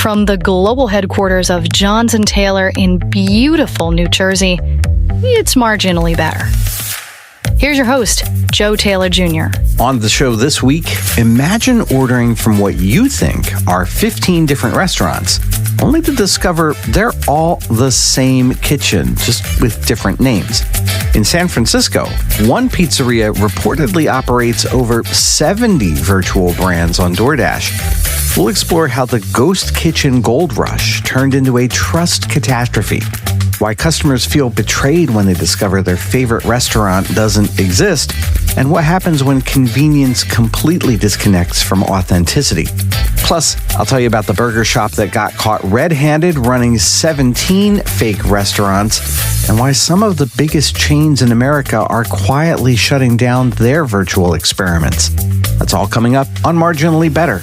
From the global headquarters of Johnson Taylor in beautiful New Jersey, it's Marginally Better. Here's your host, Joe Taylor Jr. On the show this week, imagine ordering from what you think are 15 different restaurants, only to discover they're all the same kitchen, just with different names. In San Francisco, one pizzeria reportedly operates over 70 virtual brands on DoorDash. We'll explore how the ghost kitchen gold rush turned into a trust catastrophe, why customers feel betrayed when they discover their favorite restaurant doesn't exist, and what happens when convenience completely disconnects from authenticity. Plus, I'll tell you about the burger shop that got caught red-handed running 17 fake restaurants, and why some of the biggest chains in America are quietly shutting down their virtual experiments. That's all coming up on Marginally Better.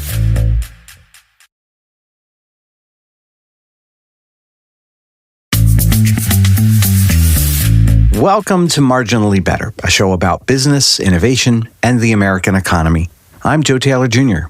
Welcome to Marginally Better, a show about business, innovation, and the American economy. I'm Joe Taylor Jr.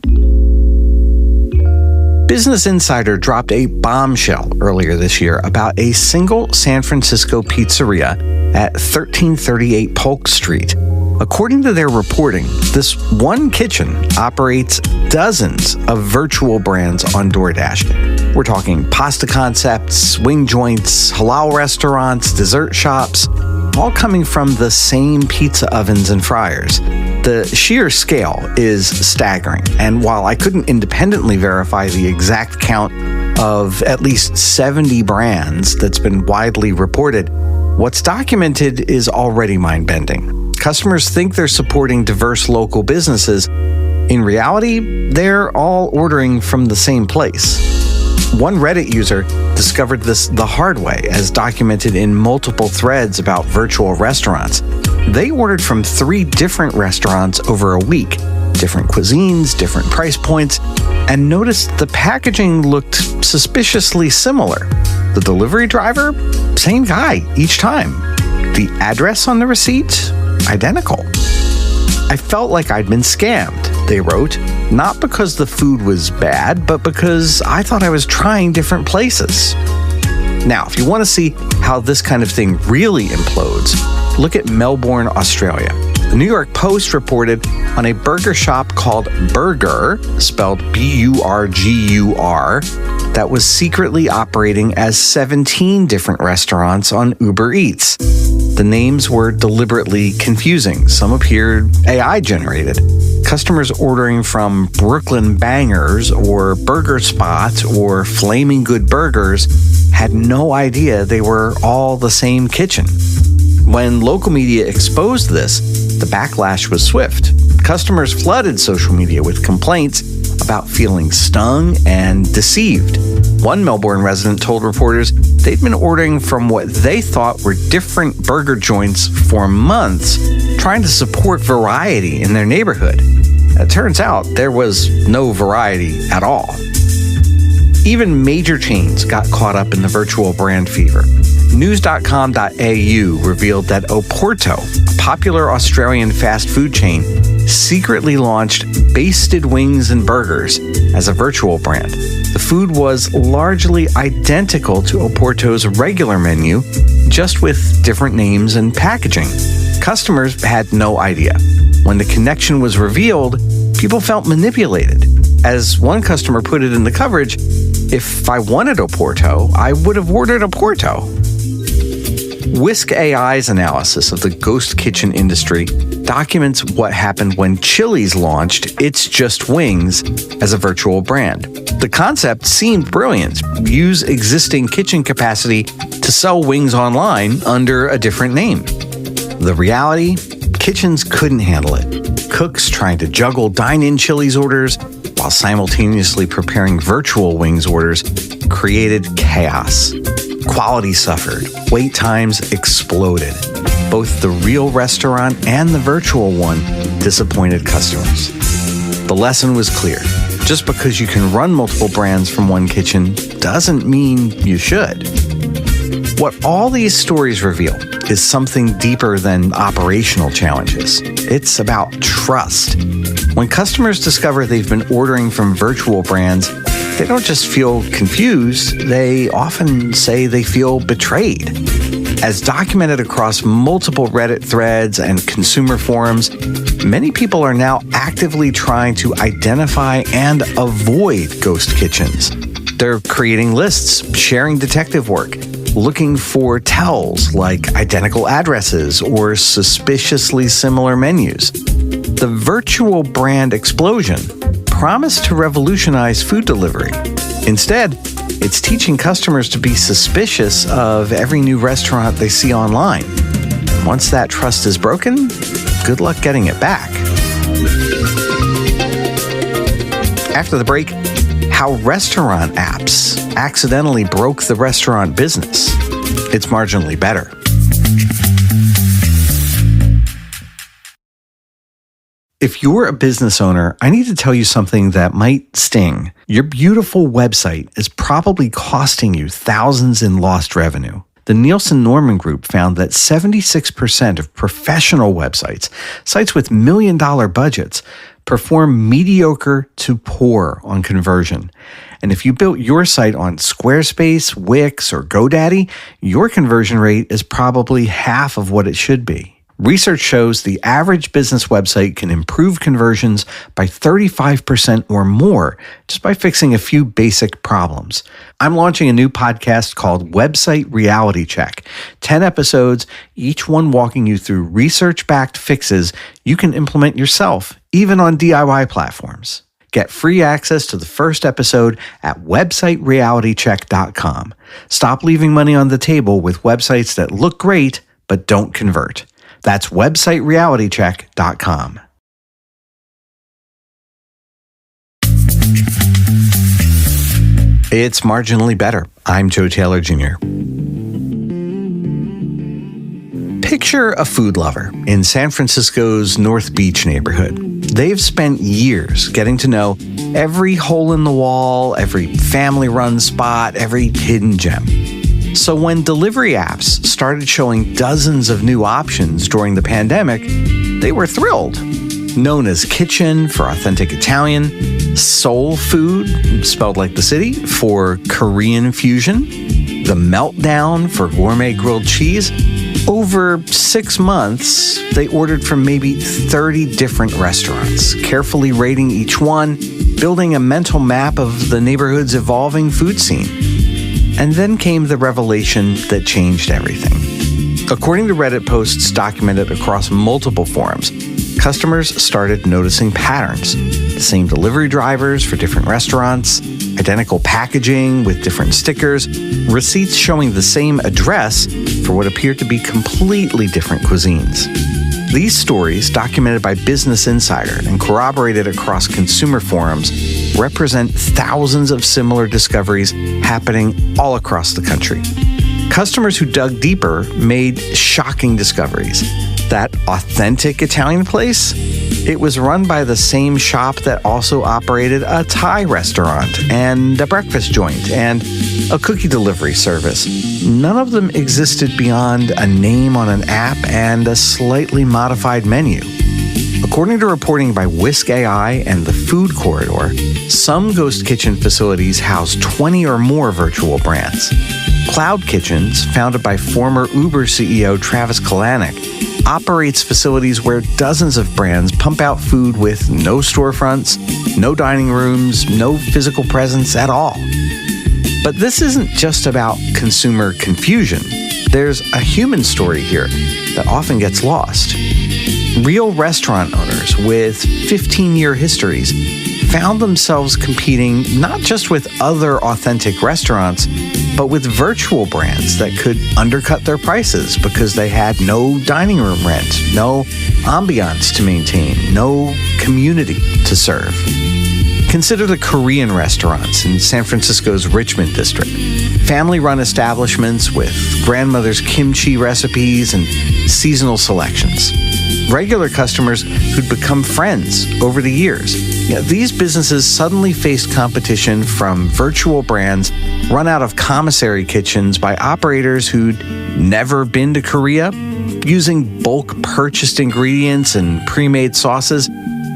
Business Insider dropped a bombshell earlier this year about a single San Francisco pizzeria at 1338 Polk Street. According to their reporting, this one kitchen operates dozens of virtual brands on DoorDash. We're talking pasta concepts, wing joints, halal restaurants, dessert shops, all coming from the same pizza ovens and fryers. The sheer scale is staggering, and while I couldn't independently verify the exact count of at least 70 brands that's been widely reported, what's documented is already mind-bending. Customers think they're supporting diverse local businesses. In reality, they're all ordering from the same place. One Reddit user discovered this the hard way, as documented in multiple threads about virtual restaurants. They ordered from 3 different restaurants over a week, different cuisines, different price points, and noticed the packaging looked suspiciously similar. The delivery driver, same guy each time. The address on the receipt, identical. I felt like I'd been scammed, they wrote, not because the food was bad, but because I thought I was trying different places. Now, if you want to see how this kind of thing really implodes, look at Melbourne, Australia. The New York Post reported on a burger shop called Burger, spelled B-U-R-G-U-R, that was secretly operating as 17 different restaurants on Uber Eats. The names were deliberately confusing. Some appeared AI-generated. Customers ordering from Brooklyn Bangers or Burger Spot or Flaming Good Burgers had no idea they were all the same kitchen. When local media exposed this, the backlash was swift. Customers flooded social media with complaints about feeling stung and deceived. One Melbourne resident told reporters they'd been ordering from what they thought were different burger joints for months, trying to support variety in their neighborhood. It turns out there was no variety at all. Even major chains got caught up in the virtual brand fever. News.com.au revealed that Oporto, a popular Australian fast food chain, secretly launched Basted Wings and Burgers as a virtual brand. The food was largely identical to Oporto's regular menu, just with different names and packaging. Customers had no idea. When the connection was revealed, people felt manipulated. As one customer put it in the coverage, if I wanted Oporto, I would have ordered Oporto. Whisk AI's analysis of the ghost kitchen industry documents what happened when Chili's launched It's Just Wings as a virtual brand. The concept seemed brilliant. Use existing kitchen capacity to sell wings online under a different name. The reality? Kitchens couldn't handle it. Cooks trying to juggle dine-in Chili's orders while simultaneously preparing virtual wings orders created chaos. Quality suffered. Wait times exploded. Both the real restaurant and the virtual one disappointed customers. The lesson was clear. Just because you can run multiple brands from one kitchen doesn't mean you should. What all these stories reveal is something deeper than operational challenges. It's about trust. When customers discover they've been ordering from virtual brands, they don't just feel confused, they often say they feel betrayed. As documented across multiple Reddit threads and consumer forums, many people are now actively trying to identify and avoid ghost kitchens. They're creating lists, sharing detective work, looking for tells like identical addresses or suspiciously similar menus. The virtual brand explosion promised to revolutionize food delivery. Instead, it's teaching customers to be suspicious of every new restaurant they see online. Once that trust is broken, good luck getting it back. After the break, how restaurant apps accidentally broke the restaurant business. It's Marginally Better. If you're a business owner, I need to tell you something that might sting. Your beautiful website is probably costing you thousands in lost revenue. The Nielsen-Norman Group found that 76% of professional websites, sites with million-dollar budgets, perform mediocre to poor on conversion. And if you built your site on Squarespace, Wix, or GoDaddy, your conversion rate is probably half of what it should be. Research shows the average business website can improve conversions by 35% or more just by fixing a few basic problems. I'm launching a new podcast called Website Reality Check. 10 episodes, each one walking you through research-backed fixes you can implement yourself, even on DIY platforms. Get free access to the first episode at websiterealitycheck.com. Stop leaving money on the table with websites that look great but don't convert. That's websiterealitycheck.com. It's Marginally Better. I'm Joe Taylor Jr. Picture a food lover in San Francisco's North Beach neighborhood. They've spent years getting to know every hole in the wall, every family-run spot, every hidden gem. So when delivery apps started showing dozens of new options during the pandemic, they were thrilled. Known as Kitchen for authentic Italian, Soul Food, spelled like the city, for Korean fusion, The Meltdown for gourmet grilled cheese, over 6 months, they ordered from maybe 30 different restaurants, carefully rating each one, building a mental map of the neighborhood's evolving food scene. And then came the revelation that changed everything. According to Reddit posts documented across multiple forums, customers started noticing patterns. The same delivery drivers for different restaurants, identical packaging with different stickers, receipts showing the same address for what appeared to be completely different cuisines. These stories, documented by Business Insider and corroborated across consumer forums, represent thousands of similar discoveries happening all across the country. Customers who dug deeper made shocking discoveries. That authentic Italian place? It was run by the same shop that also operated a Thai restaurant and a breakfast joint and a cookie delivery service. None of them existed beyond a name on an app and a slightly modified menu. According to reporting by Whisk AI and the Food Corridor, some ghost kitchen facilities house 20 or more virtual brands. Cloud Kitchens, founded by former Uber CEO Travis Kalanick, operates facilities where dozens of brands pump out food with no storefronts, no dining rooms, no physical presence at all. But this isn't just about consumer confusion. There's a human story here that often gets lost. Real restaurant owners with 15-year histories found themselves competing not just with other authentic restaurants, but with virtual brands that could undercut their prices because they had no dining room rent, no ambiance to maintain, no community to serve. Consider the Korean restaurants in San Francisco's Richmond district. Family-run establishments with grandmother's kimchi recipes and seasonal selections. Regular customers who'd become friends over the years. These businesses suddenly faced competition from virtual brands run out of commissary kitchens by operators who'd never been to Korea, using bulk purchased ingredients and pre-made sauces,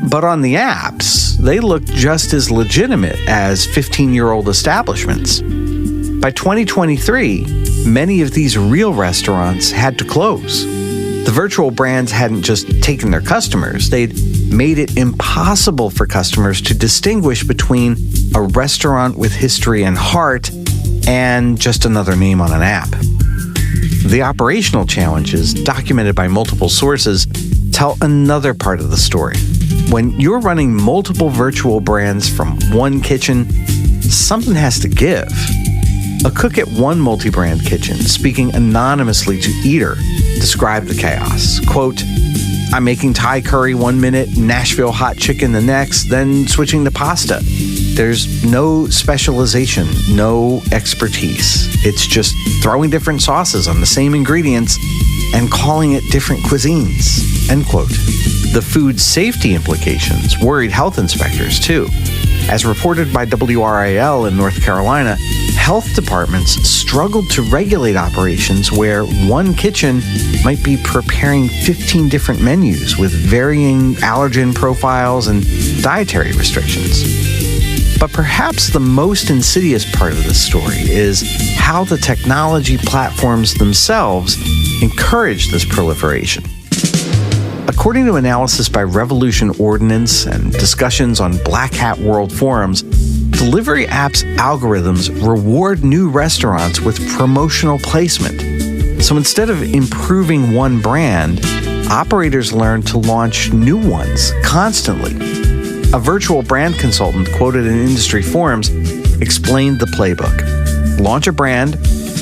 But on the apps, they look just as legitimate as 15-year-old establishments. By 2023, many of these real restaurants had to close. The virtual brands hadn't just taken their customers, they'd made it impossible for customers to distinguish between a restaurant with history and heart and just another name on an app. The operational challenges, documented by multiple sources, tell another part of the story. When you're running multiple virtual brands from one kitchen, something has to give. A cook at one multi-brand kitchen, speaking anonymously to Eater, described the chaos. Quote, "I'm making Thai curry 1 minute, Nashville hot chicken the next, then switching to pasta. There's no specialization, no expertise. It's just throwing different sauces on the same ingredients and calling it different cuisines." End quote. The food safety implications worried health inspectors too. As reported by WRAL in North Carolina, health departments struggled to regulate operations where one kitchen might be preparing 15 different menus with varying allergen profiles and dietary restrictions. But perhaps the most insidious part of this story is how the technology platforms themselves encourage this proliferation. According to analysis by Revolution Ordnance and discussions on Black Hat World forums, delivery apps' algorithms reward new restaurants with promotional placement. So instead of improving one brand, operators learn to launch new ones constantly. A virtual brand consultant quoted in industry forums explained the playbook. Launch a brand,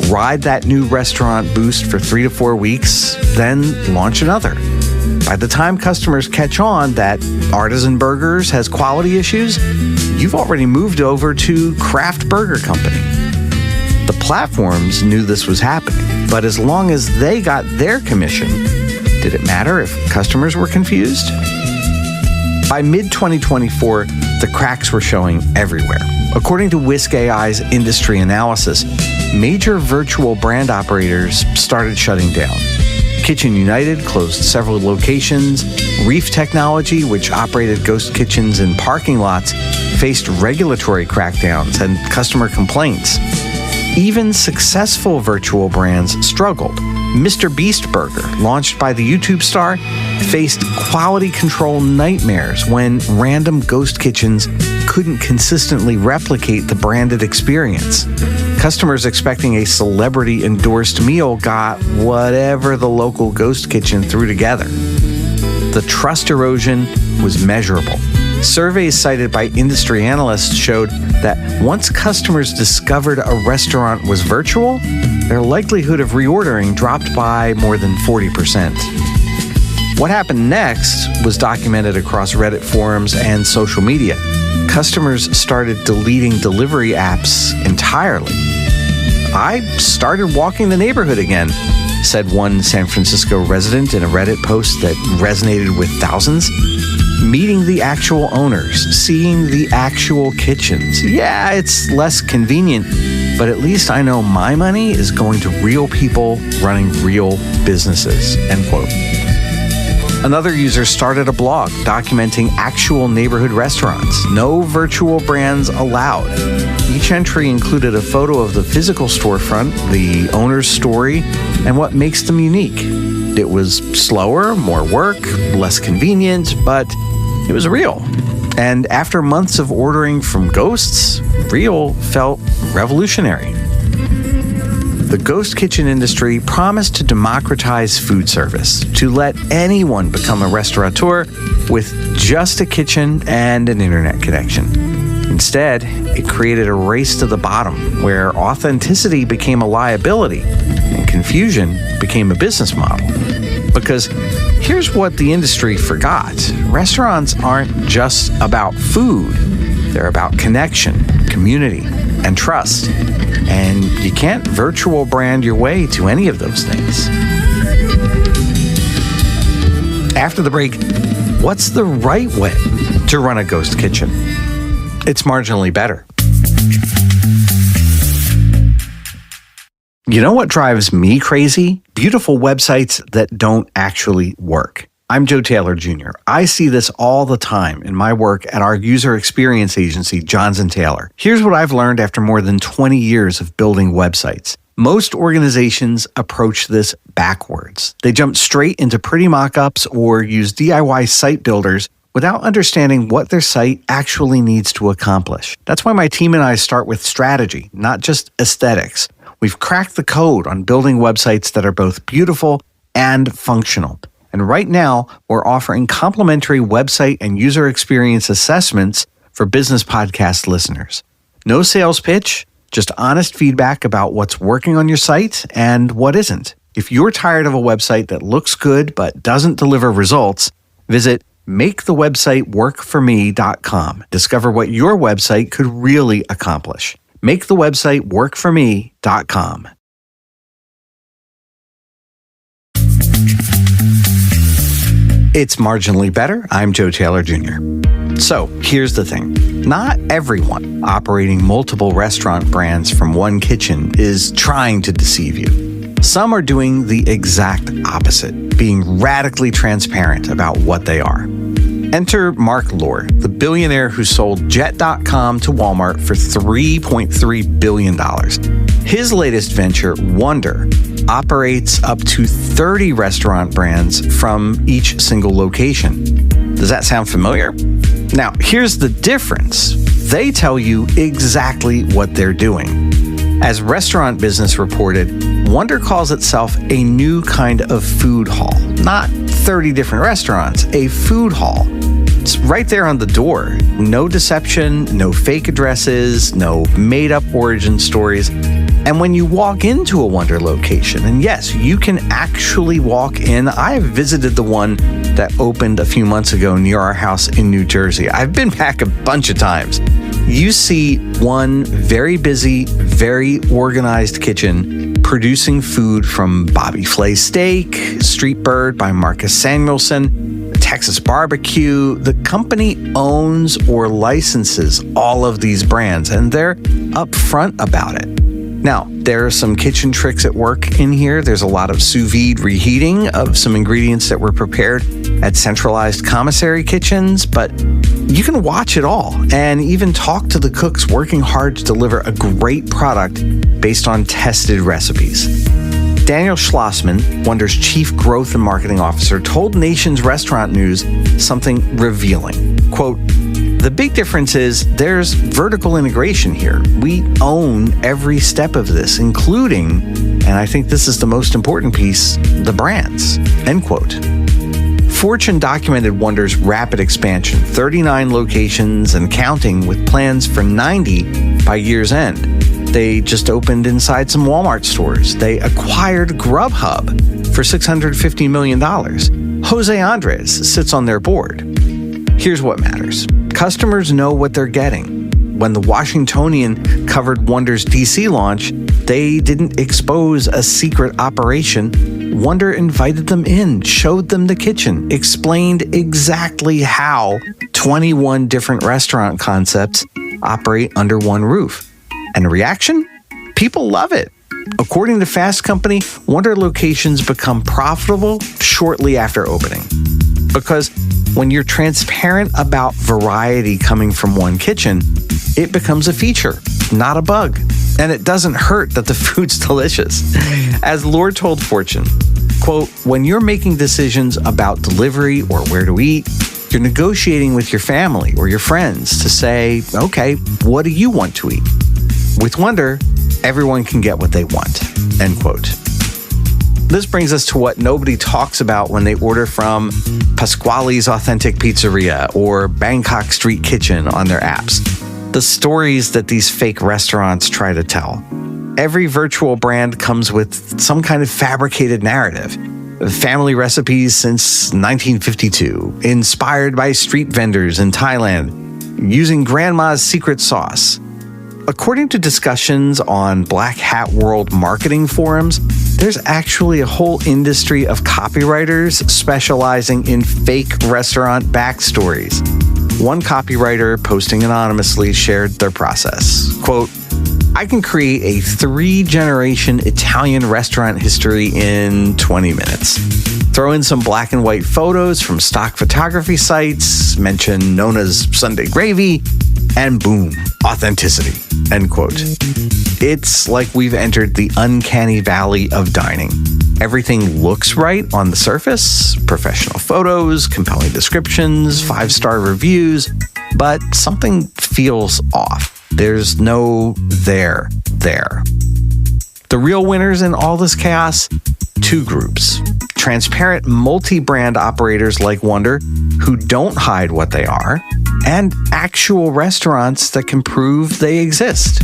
ride that new restaurant boost for 3 to 4 weeks, then launch another. By the time customers catch on that Artisan Burgers has quality issues, you've already moved over to Kraft Burger Company. The platforms knew this was happening, but as long as they got their commission, did it matter if customers were confused? By mid-2024, the cracks were showing everywhere. According to Whisk AI's industry analysis, major virtual brand operators started shutting down. Kitchen United closed several locations. Reef Technology, which operated ghost kitchens in parking lots, faced regulatory crackdowns and customer complaints. Even successful virtual brands struggled. Mr. Beast Burger, launched by the YouTube star, faced quality control nightmares when random ghost kitchens couldn't consistently replicate the branded experience. Customers expecting a celebrity-endorsed meal got whatever the local ghost kitchen threw together. The trust erosion was measurable. Surveys cited by industry analysts showed that once customers discovered a restaurant was virtual, their likelihood of reordering dropped by more than 40%. What happened next was documented across Reddit forums and social media. Customers started deleting delivery apps entirely. "I started walking the neighborhood again," said one San Francisco resident in a Reddit post that resonated with thousands. "Meeting the actual owners, seeing the actual kitchens. Yeah, it's less convenient, but at least I know my money is going to real people running real businesses." End quote. Another user started a blog documenting actual neighborhood restaurants. No virtual brands allowed. Each entry included a photo of the physical storefront, the owner's story, and what makes them unique. It was slower, more work, less convenient, but it was real. And after months of ordering from ghosts, real felt revolutionary. The ghost kitchen industry promised to democratize food service, to let anyone become a restaurateur with just a kitchen and an internet connection. Instead, it created a race to the bottom where authenticity became a liability and confusion became a business model. Because here's what the industry forgot. Restaurants aren't just about food. They're about connection, community, and trust. And you can't virtual brand your way to any of those things. After the break, what's the right way to run a ghost kitchen? It's marginally better. You know what drives me crazy? Beautiful websites that don't actually work. I'm Joe Taylor Jr. I see this all the time in my work at our user experience agency, Johns & Taylor. Here's what I've learned after more than 20 years of building websites. Most organizations approach this backwards. They jump straight into pretty mock-ups or use DIY site builders without understanding what their site actually needs to accomplish. That's why my team and I start with strategy, not just aesthetics. We've cracked the code on building websites that are both beautiful and functional. And right now, we're offering complimentary website and user experience assessments for business podcast listeners. No sales pitch, just honest feedback about what's working on your site and what isn't. If you're tired of a website that looks good but doesn't deliver results, visit makethewebsiteworkforme.com. Discover what your website could really accomplish. makethewebsiteworkforme.com. It's Marginally Better. I'm Joe Taylor Jr. So here's the thing. Not everyone operating multiple restaurant brands from one kitchen is trying to deceive you. Some are doing the exact opposite, being radically transparent about what they are. Enter Mark Lohr, the billionaire who sold Jet.com to Walmart for $3.3 billion. His latest venture, Wonder, operates up to 30 restaurant brands from each single location. Does that sound familiar? Now, here's the difference. They tell you exactly what they're doing. As Restaurant Business reported, Wonder calls itself a new kind of food hall. Not 30 different restaurants, a food hall. It's right there on the door. No deception, no fake addresses, no made-up origin stories. And when you walk into a Wonder location, and yes, you can actually walk in. I've visited the one that opened a few months ago near our house in New Jersey. I've been back a bunch of times. You see one very busy, very organized kitchen producing food from Bobby Flay Steak, Street Bird by Marcus Samuelson, Texas Barbecue. The company owns or licenses all of these brands, and they're upfront about it. Now, there are some kitchen tricks at work in here. There's a lot of sous vide reheating of some ingredients that were prepared at centralized commissary kitchens, but you can watch it all and even talk to the cooks working hard to deliver a great product based on tested recipes. Daniel Schlossman, Wonder's Chief Growth and Marketing Officer, told Nation's Restaurant News something revealing. Quote, "The big difference is there's vertical integration here. We own every step of this, including, and I think this is the most important piece, the brands." End quote. Fortune documented Wonder's rapid expansion, 39 locations and counting, with plans for 90 by year's end. They just opened inside some Walmart stores. They acquired Grubhub for $650 million. Jose Andres sits on their board. Here's what matters. Customers know what they're getting. When the Washingtonian covered Wonder's DC launch, they didn't expose a secret operation. Wonder invited them in, showed them the kitchen, explained exactly how 21 different restaurant concepts operate under one roof. And the reaction? People love it. According to Fast Company, Wonder locations become profitable shortly after opening. Because when you're transparent about variety coming from one kitchen, it becomes a feature, not a bug. And it doesn't hurt that the food's delicious. As Lohr told Fortune, quote, "When you're making decisions about delivery or where to eat, you're negotiating with your family or your friends to say, okay, what do you want to eat? With Wonder, everyone can get what they want." End quote. This brings us to what nobody talks about when they order from Pasquale's Authentic Pizzeria or Bangkok Street Kitchen on their apps. The stories that these fake restaurants try to tell. Every virtual brand comes with some kind of fabricated narrative. Family recipes since 1952, inspired by street vendors in Thailand, using grandma's secret sauce. According to discussions on Black Hat World marketing forums, there's actually a whole industry of copywriters specializing in fake restaurant backstories. One copywriter posting anonymously shared their process. Quote, I can create a 3-generation Italian restaurant history in 20 minutes. Throw in some black and white photos from stock photography sites, mention Nona's Sunday gravy, and boom, authenticity, end quote. It's like we've entered the uncanny valley of dining. Everything looks right on the surface, professional photos, compelling descriptions, 5-star reviews, but something feels off. There's no there. The real winners in all this chaos? 2 groups. Transparent multi-brand operators like Wonder who don't hide what they are, and actual restaurants that can prove they exist.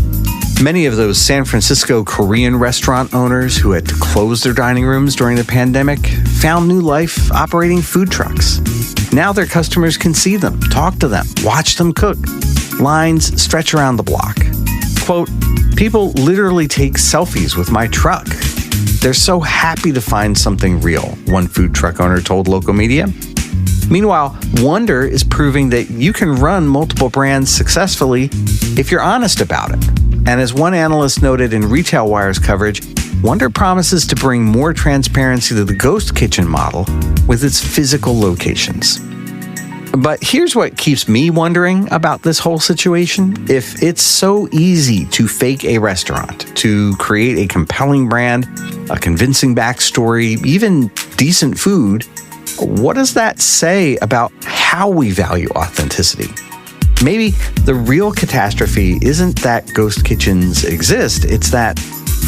Many of those San Francisco Korean restaurant owners who had to close their dining rooms during the pandemic found new life operating food trucks. Now their customers can see them, talk to them, watch them cook. Lines stretch around the block. Quote, "People literally take selfies with my truck. They're so happy to find something real," one food truck owner told local media. Meanwhile, Wonder is proving that you can run multiple brands successfully if you're honest about it. And as one analyst noted in Retail Wire's coverage, Wonder promises to bring more transparency to the ghost kitchen model with its physical locations. But here's what keeps me wondering about this whole situation. If it's so easy to fake a restaurant, to create a compelling brand, a convincing backstory, even decent food, what does that say about how we value authenticity? Maybe the real catastrophe isn't that ghost kitchens exist, it's that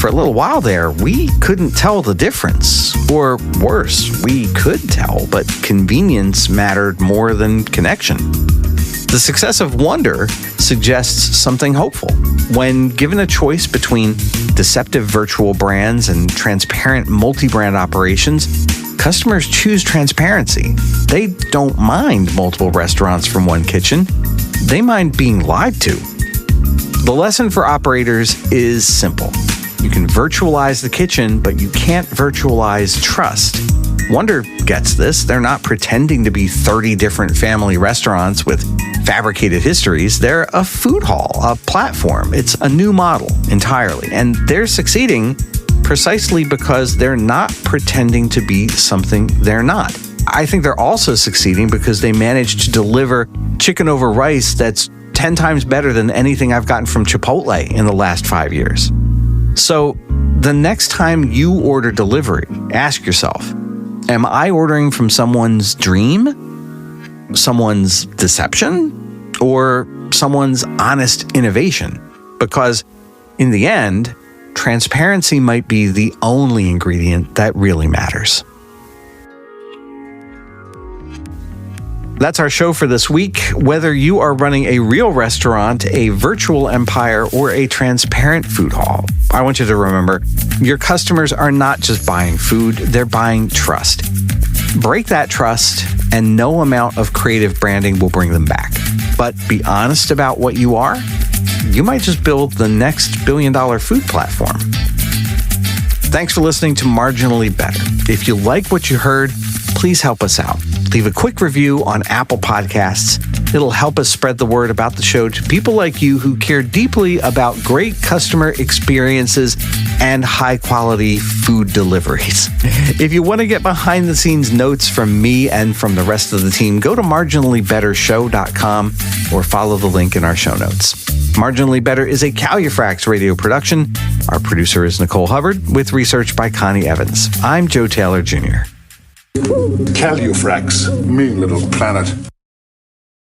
for a little while there, we couldn't tell the difference. Or worse, we could tell, but convenience mattered more than connection. The success of Wonder suggests something hopeful. When given a choice between deceptive virtual brands and transparent multi-brand operations, customers choose transparency. They don't mind multiple restaurants from one kitchen. They mind being lied to. The lesson for operators is simple. You can virtualize the kitchen, but you can't virtualize trust. Wonder gets this. They're not pretending to be 30 different family restaurants with fabricated histories. They're a food hall, a platform. It's a new model entirely. And they're succeeding precisely because they're not pretending to be something they're not. I think they're also succeeding because they managed to deliver chicken over rice that's 10 times better than anything I've gotten from Chipotle in the last 5 years. So the next time you order delivery, ask yourself, am I ordering from someone's dream, someone's deception, or someone's honest innovation? Because in the end, transparency might be the only ingredient that really matters. That's our show for this week. Whether you are running a real restaurant, a virtual empire, or a transparent food hall, I want you to remember, your customers are not just buying food, they're buying trust. Break that trust, and no amount of creative branding will bring them back. But be honest about what you are. You might just build the next billion-dollar food platform. Thanks for listening to Marginally Better. If you like what you heard, please help us out. Leave a quick review on Apple Podcasts. It'll help us spread the word about the show to people like you who care deeply about great customer experiences and high-quality food deliveries. If you want to get behind-the-scenes notes from me and from the rest of the team, go to marginallybettershow.com or follow the link in our show notes. Marginally Better is a Calufrax radio production. Our producer is Nicole Hubbard, with research by Connie Evans. I'm Joe Taylor Jr. Calufrax, mean little planet.